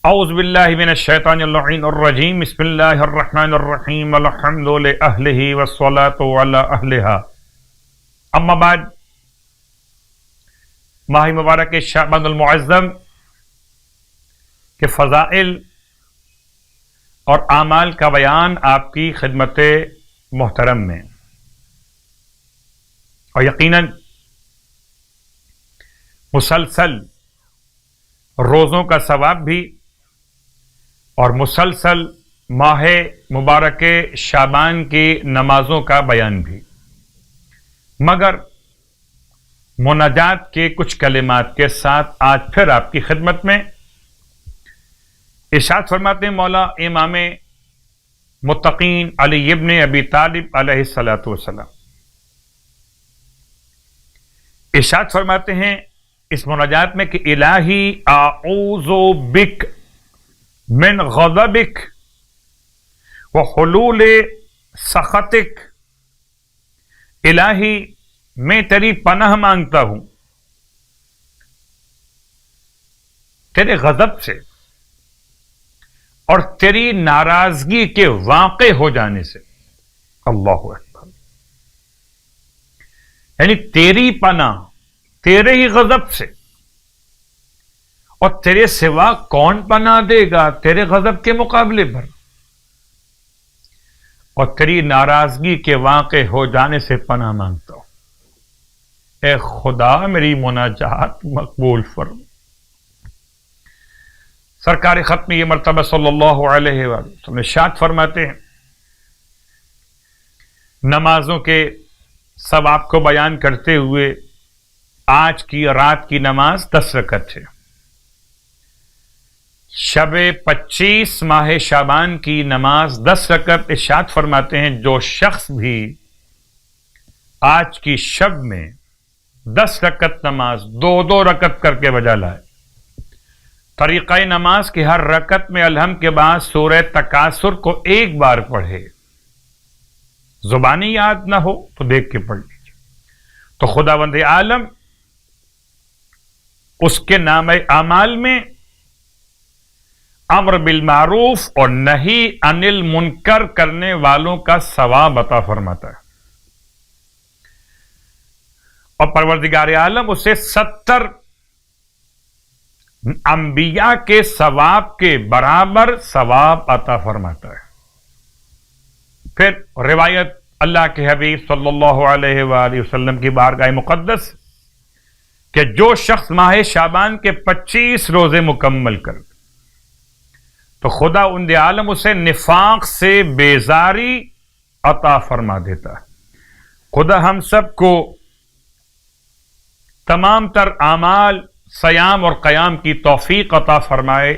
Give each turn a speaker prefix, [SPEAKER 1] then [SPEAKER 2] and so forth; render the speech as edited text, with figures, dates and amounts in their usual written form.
[SPEAKER 1] اعوذ باللہ من الشیطان اللعین الرجیم بسم اللہ الرحمن الرحیم الحمد لأہلہ والصلاة علی اہلہا اما بعد ماہ مبارک شعبان المعظم کے فضائل اور اعمال کا بیان آپ کی خدمت محترم میں، اور یقیناً مسلسل روزوں کا ثواب بھی اور مسلسل ماہ مبارک شعبان کی نمازوں کا بیان بھی، مگر مناجات کے کچھ کلمات کے ساتھ آج پھر آپ کی خدمت میں ارشاد فرماتے ہیں مولا امام متقین علی ابن ابی طالب علیہ الصلاۃ والسلام، ارشاد فرماتے ہیں اس مناجات میں کہ الہی اعوذ بک من غضبک وحلول سخطک، الہی میں تیری پناہ مانگتا ہوں تیرے غضب سے اور تیری ناراضگی کے واقع ہو جانے سے۔ اللہ اکبر، یعنی تیری پناہ تیرے ہی غضب سے، اور تیرے سوا کون پناہ دے گا تیرے غضب کے مقابلے پر، اور تیری ناراضگی کے واقع ہو جانے سے پناہ مانگتا ہوں۔ اے خدا میری مناجات مقبول فرما۔ سرکار ختم یہ مرتبہ صلی اللہ علیہ وسلم ارشاد فرماتے ہیں نمازوں کے ثواب کو بیان کرتے ہوئے آج کی رات کی نماز 10 رکعت ہے، شب 25 ماہ شعبان کی نماز 10 رکعت۔ ارشاد فرماتے ہیں جو شخص بھی آج کی شب میں 10 رکعت نماز 2 رکعت کر کے بجا لائے، طریقہ نماز کی ہر رکعت میں الحمد کے بعد سورہ تکاثر کو ایک بار پڑھے، زبانی یاد نہ ہو تو دیکھ کے پڑھ لیجیے، تو خداوند عالم اس کے نام اعمال میں امر بالمعروف اور نہی عن المنکر کرنے والوں کا ثواب عطا فرماتا ہے، اور پروردگار عالم اسے 70 انبیاء کے ثواب کے برابر ثواب عطا فرماتا ہے۔ پھر روایت اللہ کے حبیب صلی اللہ علیہ وآلہ وسلم کی بارگاہ مقدس کہ جو شخص ماہ شعبان کے 25 روزے مکمل کر تو خدا اند عالم اسے نفاق سے بیزاری عطا فرما دیتا ہے۔ خدا ہم سب کو تمام تر اعمال صیام اور قیام کی توفیق عطا فرمائے۔